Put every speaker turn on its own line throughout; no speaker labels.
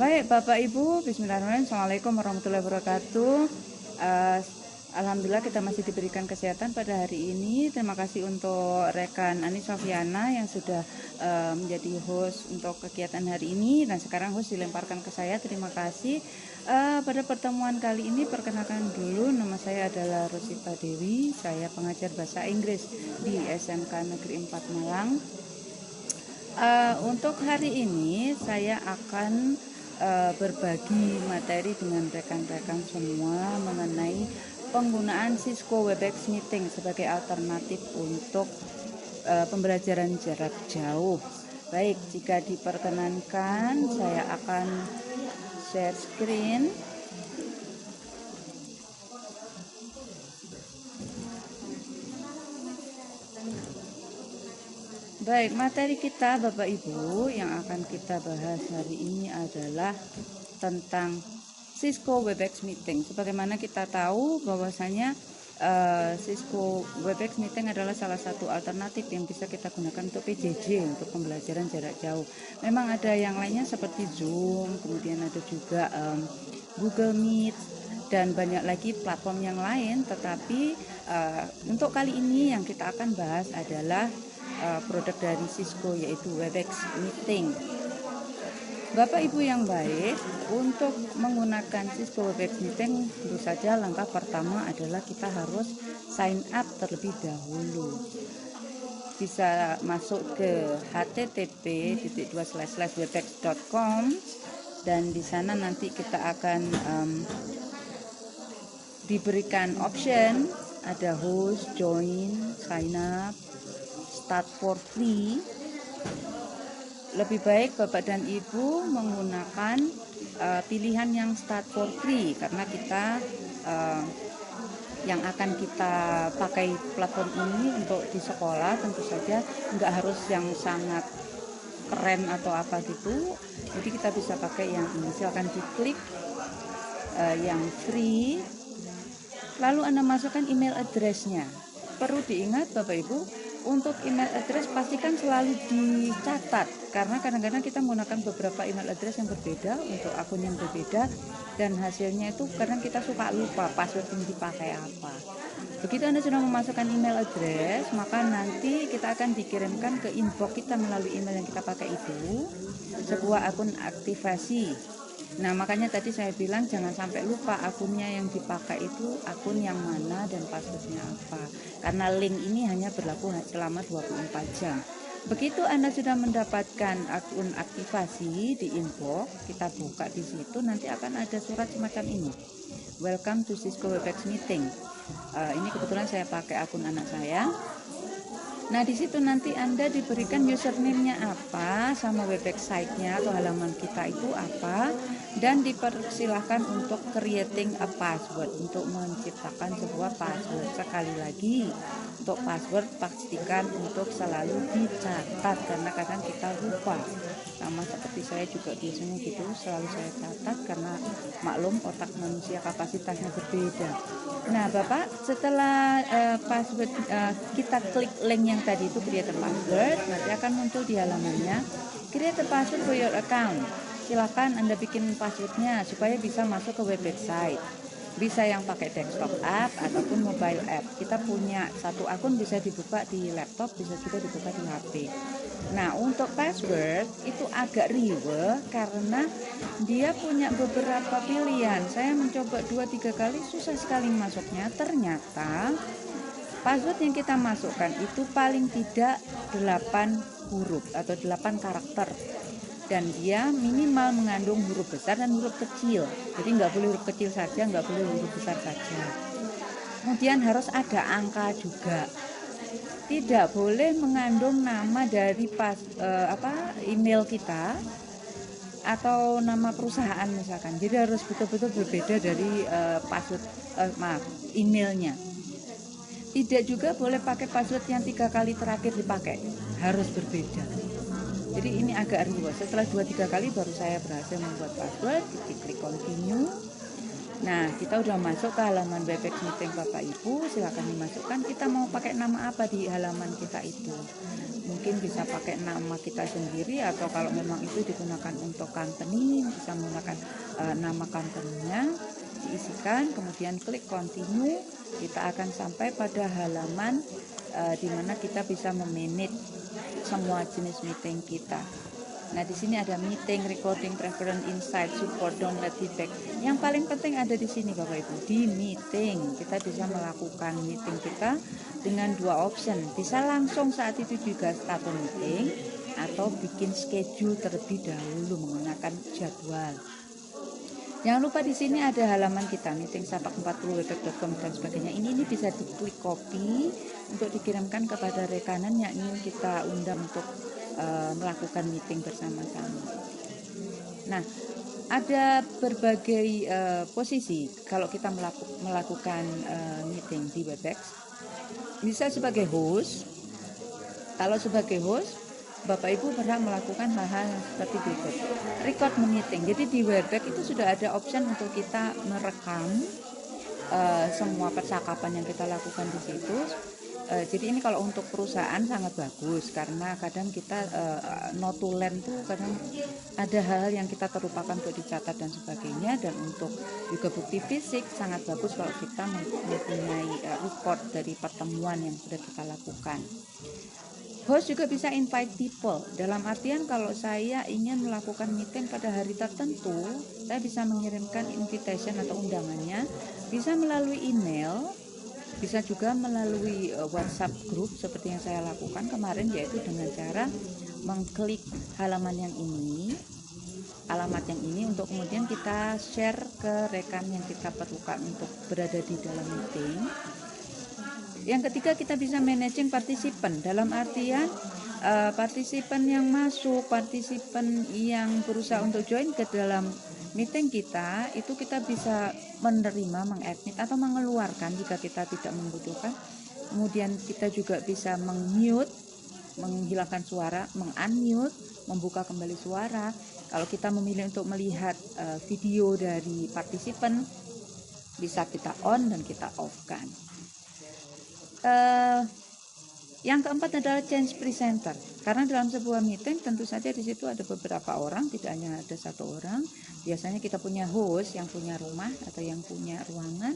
Baik Bapak Ibu, Bismillahirrahmanirrahim. Assalamualaikum warahmatullahi wabarakatuh. Eh, Alhamdulillah kita masih diberikan kesehatan pada hari ini. Terima kasih untuk rekan Ani Sofiana yang sudah menjadi host untuk kegiatan hari ini, dan sekarang host dilemparkan ke saya. Terima kasih. Pada pertemuan kali ini perkenalkan dulu, nama saya adalah Rosita Dewi. Saya pengajar bahasa Inggris di SMK Negeri 4 Malang. Untuk hari ini saya akan berbagi materi dengan rekan-rekan semua mengenai penggunaan Cisco Webex Meeting sebagai alternatif untuk pembelajaran jarak jauh. Baik, jika diperkenankan saya akan share screen. Baik, materi kita Bapak Ibu yang akan kita bahas hari ini adalah tentang Cisco Webex Meeting. Sebagaimana kita tahu bahwasanya Cisco Webex Meeting adalah salah satu alternatif yang bisa kita gunakan untuk PJJ, untuk pembelajaran jarak jauh. Memang ada yang lainnya seperti Zoom, kemudian ada juga Google Meet, dan banyak lagi platform yang lain. Tetapi untuk kali ini yang kita akan bahas adalah produk dari Cisco, yaitu Webex Meeting. Bapak Ibu yang baik, untuk menggunakan Cisco Webex Meeting tentu saja langkah pertama adalah kita harus sign up terlebih dahulu. Bisa masuk ke http://webex.com, dan di sana nanti kita akan diberikan option, ada host, join, sign up, start for free. Lebih baik Bapak dan Ibu menggunakan pilihan yang start for free, karena kita yang akan kita pakai platform ini untuk di sekolah tentu saja nggak harus yang sangat keren atau apa gitu. Jadi kita bisa pakai yang ini. Silakan diklik yang free, lalu Anda masukkan email address-nya. Perlu diingat Bapak Ibu, untuk email address pastikan selalu dicatat, karena kadang-kadang kita menggunakan beberapa email address yang berbeda untuk akun yang berbeda, dan hasilnya itu kadang kita suka lupa password yang dipakai apa. Begitu Anda sudah memasukkan email address, maka nanti kita akan dikirimkan ke inbox kita melalui email yang kita pakai itu sebuah akun aktivasi. Nah, makanya tadi saya bilang jangan sampai lupa akunnya yang dipakai itu akun yang mana dan passwordnya apa, karena link ini hanya berlaku selama 24 jam. Begitu Anda sudah mendapatkan akun aktivasi di inbox, kita buka di situ, nanti akan ada surat semacam ini, welcome to Cisco Webex Meeting. Ini kebetulan saya pakai akun anak saya. Nah, di situ nanti Anda diberikan username-nya apa, sama Webex site-nya atau halaman kita itu apa, dan dipersilahkan untuk creating a password, untuk menciptakan sebuah password. Sekali lagi, untuk password pastikan untuk selalu dicatat, karena kadang kita lupa. Sama seperti saya juga biasanya gitu, selalu saya catat karena maklum otak manusia kapasitasnya berbeda. Nah Bapak, setelah password kita klik link yang tadi itu create a password, nanti akan muncul di halamannya create a password for your account. Silakan Anda bikin passwordnya supaya bisa masuk ke web website. Bisa yang pakai desktop app ataupun mobile app. Kita punya satu akun, bisa dibuka di laptop, bisa juga dibuka di HP. Nah, untuk password itu agak ribet karena dia punya beberapa pilihan. Saya mencoba 2-3 kali, susah sekali masuknya. Ternyata password yang kita masukkan itu paling tidak 8 huruf atau 8 karakter. Dan dia minimal mengandung huruf besar dan huruf kecil. Jadi nggak boleh huruf kecil saja, nggak boleh huruf besar saja. Kemudian harus ada angka juga. Tidak boleh mengandung nama dari email kita atau nama perusahaan misalkan. Jadi harus betul-betul berbeda dari password emailnya. Tidak juga boleh pakai password yang 3 kali terakhir dipakai, harus berbeda. Jadi ini agak ribet. Setelah 2-3 kali baru saya berhasil membuat password. Klik continue. Nah, kita udah masuk ke halaman Webex Meeting Bapak Ibu, silakan dimasukkan. Kita mau pakai nama apa di halaman kita itu? Mungkin bisa pakai nama kita sendiri, atau kalau memang itu digunakan untuk company, bisa menggunakan nama company-nya, diisikan, kemudian klik continue. Kita akan sampai pada halaman di mana kita bisa memanage semua jenis meeting kita. Nah, di sini ada meeting, recording, preference, insight, support, download, feedback. Yang paling penting ada di sini Bapak Ibu, di meeting. Kita bisa melakukan meeting kita dengan dua option. Bisa langsung saat itu juga start meeting, atau bikin schedule terlebih dahulu menggunakan jadwal. Jangan lupa di sini ada halaman kita, meeting40webex.com dan sebagainya. Ini bisa diklik copy untuk dikirimkan kepada rekanan yang ingin kita undang untuk melakukan meeting bersama-sama. Nah, ada berbagai posisi kalau kita melakukan meeting di Webex. Bisa sebagai host. Kalau sebagai host, Bapak Ibu berhak melakukan hal-hal yang seperti berikut. Record meeting. Jadi di Webex itu sudah ada option untuk kita merekam semua percakapan yang kita lakukan di situ. Jadi ini kalau untuk perusahaan sangat bagus, karena kadang kita notulen tuh kadang ada hal-hal yang kita terlupakan untuk dicatat dan sebagainya. Dan untuk juga bukti fisik sangat bagus kalau kita mempunyai record dari pertemuan yang sudah kita lakukan. Host juga bisa invite people, dalam artian kalau saya ingin melakukan meeting pada hari tertentu, saya bisa mengirimkan invitation atau undangannya, bisa melalui email, bisa juga melalui WhatsApp group seperti yang saya lakukan kemarin, yaitu dengan cara mengklik halaman yang ini, alamat yang ini, untuk kemudian kita share ke rekan yang kita perlukan untuk berada di dalam meeting. Yang ketiga, kita bisa managing partisipan, dalam artian partisipan yang masuk, partisipan yang berusaha untuk join ke dalam meeting kita, itu kita bisa menerima, mengadmit atau mengeluarkan jika kita tidak membutuhkan. Kemudian kita juga bisa meng-mute, menghilangkan suara, meng-unmute, membuka kembali suara. Kalau kita memilih untuk melihat video dari partisipan, bisa kita on dan kita off-kan. Yang keempat adalah change presenter. Karena dalam sebuah meeting tentu saja di situ ada beberapa orang, tidak hanya ada satu orang. Biasanya kita punya host yang punya rumah atau yang punya ruangan.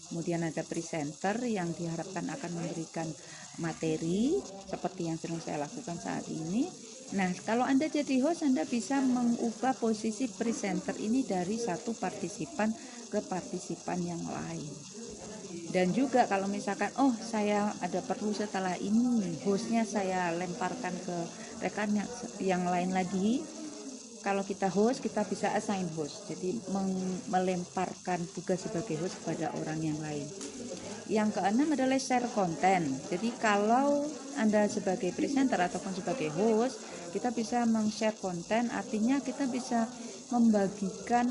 Kemudian ada presenter yang diharapkan akan memberikan materi seperti yang sedang saya lakukan saat ini. Nah, kalau Anda jadi host, Anda bisa mengubah posisi presenter ini dari satu partisipan ke partisipan yang lain. Dan juga kalau misalkan saya ada perlu setelah ini, hostnya saya lemparkan ke rekan yang lain lagi. Kalau kita host, kita bisa assign host, jadi melemparkan tugas sebagai host kepada orang yang lain. Yang keenam adalah share konten. Jadi kalau Anda sebagai presenter ataupun sebagai host, kita bisa meng-share konten, artinya kita bisa membagikan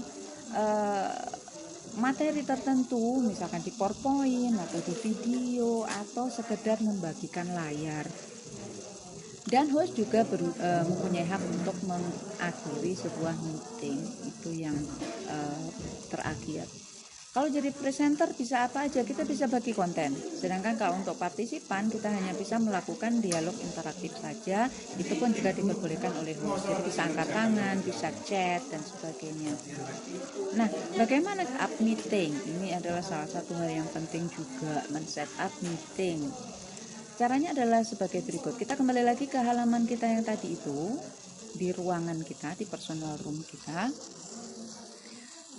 materi tertentu, misalkan di PowerPoint atau di video, atau sekedar membagikan layar. Dan host juga mempunyai hak untuk mengakhiri sebuah meeting, itu yang terakhir. Kalau jadi presenter bisa apa aja, kita bisa bagi konten. Sedangkan kalau untuk partisipan kita hanya bisa melakukan dialog interaktif saja. Itu pun juga diperbolehkan oleh host. Jadi bisa angkat tangan, bisa chat dan sebagainya. Nah, bagaimana up meeting? Ini adalah salah satu hal yang penting juga, men-set up meeting. Caranya adalah sebagai berikut. Kita kembali lagi ke halaman kita yang tadi itu, di ruangan kita, di personal room kita.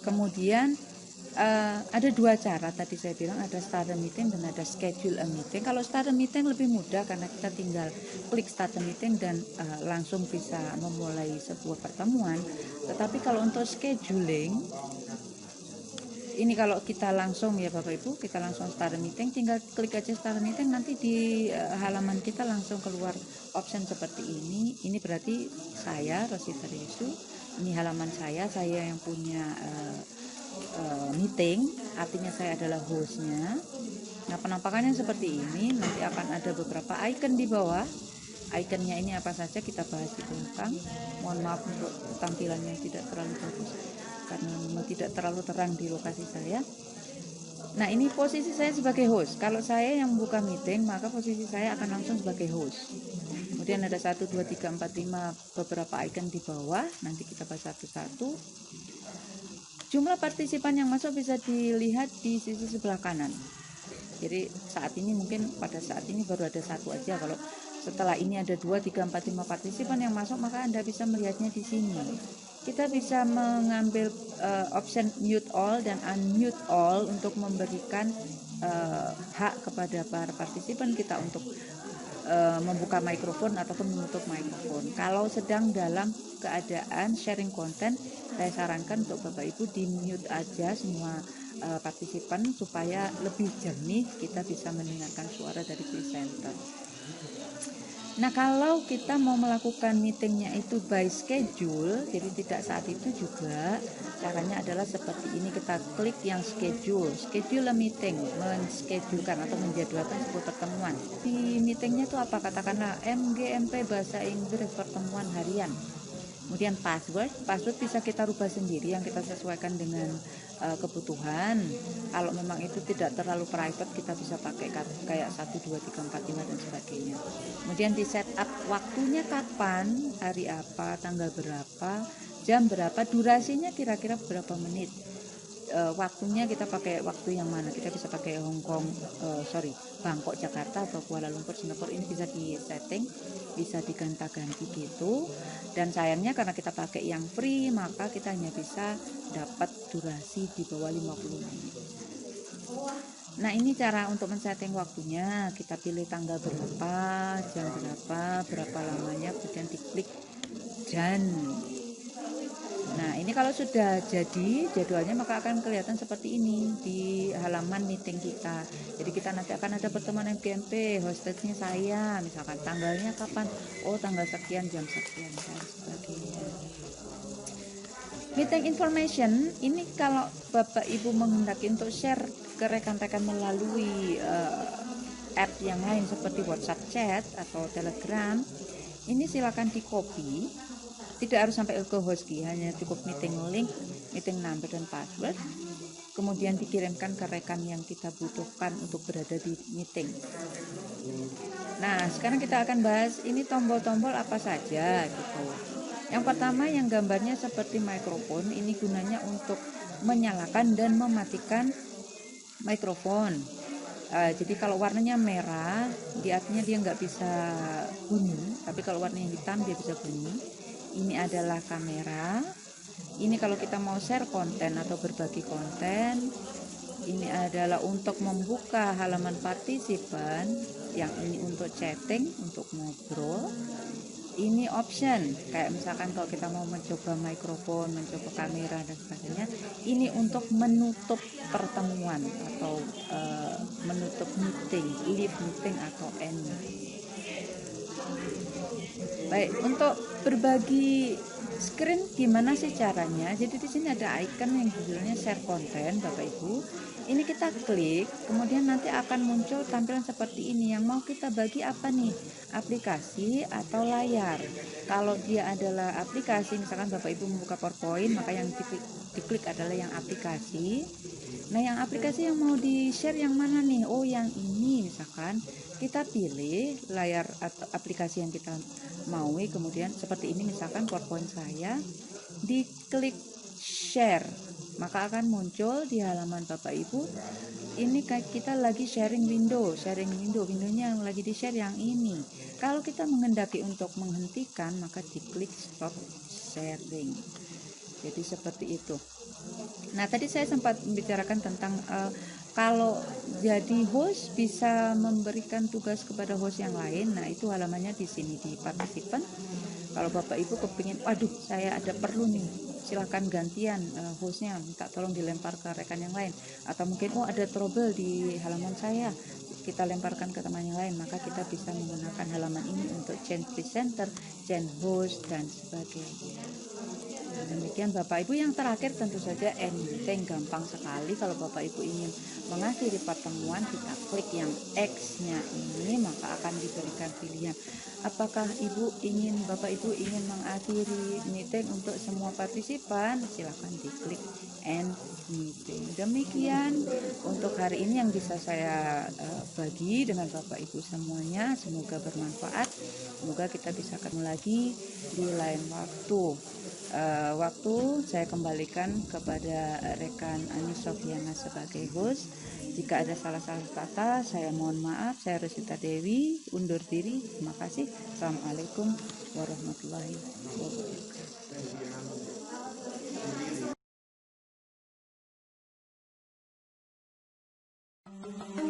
Kemudian ada dua cara, tadi saya bilang ada start a meeting dan ada schedule a meeting. Kalau start a meeting lebih mudah karena kita tinggal klik start a meeting dan langsung bisa memulai sebuah pertemuan. Tetapi kalau untuk scheduling, ini kalau kita langsung ya Bapak Ibu, kita langsung start a meeting, tinggal klik aja start a meeting, nanti di halaman kita langsung keluar option seperti ini. Ini berarti saya Rosita Resu, ini halaman saya yang punya meeting, artinya saya adalah hostnya. Nah, penampakannya seperti ini. Nanti akan ada beberapa icon di bawah. Iconnya ini apa saja kita bahas di belakang. Mohon maaf untuk tampilannya tidak terlalu bagus. karena memang tidak terlalu terang di lokasi saya. Nah, ini posisi saya sebagai host. Kalau saya yang membuka meeting, maka posisi saya akan langsung sebagai host. Kemudian ada 1, 2, 3, 4, 5 beberapa icon di bawah. Nanti kita bahas satu-satu. Jumlah partisipan yang masuk bisa dilihat di sisi sebelah kanan. Jadi saat ini mungkin pada saat ini baru ada 1 aja. Kalau setelah ini ada 2, 3, 4, 5 partisipan yang masuk, maka Anda bisa melihatnya di sini. Kita bisa mengambil option mute all dan unmute all untuk memberikan hak kepada para partisipan kita untuk membuka mikrofon ataupun menutup mikrofon. Kalau sedang dalam keadaan sharing konten, saya sarankan untuk Bapak Ibu di mute aja semua partisipan supaya lebih jernih kita bisa mendengarkan suara dari presenter. Nah, kalau kita mau melakukan meetingnya itu by schedule, jadi tidak saat itu juga, caranya adalah seperti ini. Kita klik yang schedule a meeting, menschedulekan atau menjadwalkan sebuah pertemuan. Di meetingnya itu apa? Katakanlah MGMP bahasa Inggris pertemuan harian. Kemudian password bisa kita rubah sendiri yang kita sesuaikan dengan kebutuhan. Kalau memang itu tidak terlalu private, kita bisa pakai kayak 1, 2, 3, 4, 5 dan sebagainya. Kemudian di setup waktunya kapan, hari apa, tanggal berapa, jam berapa, durasinya kira-kira berapa menit. Waktunya kita pakai waktu yang mana, kita bisa pakai Bangkok Jakarta atau Kuala Lumpur Singapura, ini bisa di setting, bisa diganta-ganti gitu. Dan sayangnya karena kita pakai yang free, maka kita hanya bisa dapat durasi di bawah 50 menit. Nah, ini cara untuk men-setting waktunya. Kita pilih tanggal berapa, jam berapa lamanya, kemudian diklik done. Nah, ini kalau sudah jadi jadwalnya maka akan kelihatan seperti ini di halaman meeting kita. Jadi kita nanti akan ada pertemuan MGMP, hostesnya saya, misalkan tanggalnya kapan, tanggal sekian, jam sekian, dan sebagainya. Meeting information, ini kalau Bapak Ibu menghendaki untuk share ke rekan-rekan melalui app yang lain seperti WhatsApp chat atau Telegram, ini silakan di copy. Tidak harus sampai ke host key, hanya cukup meeting link, meeting number dan password, kemudian dikirimkan ke rekan yang kita butuhkan untuk berada di meeting. Nah, sekarang kita akan bahas ini tombol-tombol apa saja gitu. Yang pertama yang gambarnya seperti mikrofon, ini gunanya untuk menyalakan dan mematikan mikrofon. Jadi kalau warnanya merah, artinya dia nggak bisa bunyi, tapi kalau warnanya hitam dia bisa bunyi. Ini adalah kamera. Ini kalau kita mau share konten atau berbagi konten. Ini adalah untuk membuka halaman partisipan. Yang ini untuk chatting, untuk ngobrol. Ini option, kayak misalkan kalau kita mau mencoba mikrofon, mencoba kamera dan sebagainya. Ini untuk menutup pertemuan atau menutup meeting, leave meeting atau end. Baik, untuk berbagi screen gimana sih caranya? Jadi di sini ada icon yang judulnya share konten, Bapak Ibu. Ini kita klik, kemudian nanti akan muncul tampilan seperti ini. Yang mau kita bagi apa nih? Aplikasi atau layar. Kalau dia adalah aplikasi, misalkan Bapak Ibu membuka PowerPoint, maka yang diklik adalah yang aplikasi. Nah, yang aplikasi yang mau di-share yang mana nih? Yang ini misalkan. Kita pilih layar atau aplikasi yang kita maui, kemudian seperti ini misalkan PowerPoint saya, diklik share, maka akan muncul di halaman Bapak Ibu. Ini kita lagi sharing windownya yang lagi di share yang ini. Kalau kita menghendaki untuk menghentikan, maka diklik stop sharing. Jadi seperti itu. Nah, tadi saya sempat membicarakan tentang kalau jadi host bisa memberikan tugas kepada host yang lain. Nah, itu halamannya di sini di partisipan. Kalau Bapak Ibu kepingin, saya ada perlu nih, silahkan gantian hostnya, minta tolong dilempar ke rekan yang lain. Atau mungkin ada trouble di halaman saya, kita lemparkan ke teman yang lain. Maka kita bisa menggunakan halaman ini untuk change presenter, change host dan sebagainya. Demikian Bapak Ibu. Yang terakhir tentu saja end meeting, gampang sekali. Kalau Bapak Ibu ingin mengakhiri pertemuan, kita klik yang X-nya ini, maka akan diberikan pilihan. Apakah Bapak Ibu ingin mengakhiri meeting untuk semua partisipan? Silakan diklik end meeting. Demikian untuk hari ini yang bisa saya bagi dengan Bapak Ibu semuanya. Semoga bermanfaat. Semoga kita bisa ketemu lagi di lain waktu. Waktu saya kembalikan kepada rekan Ani Sofiana sebagai host. Jika ada salah-salah kata, saya mohon maaf. Saya Rosita Dewi, undur diri. Terima kasih. Assalamualaikum warahmatullahi wabarakatuh.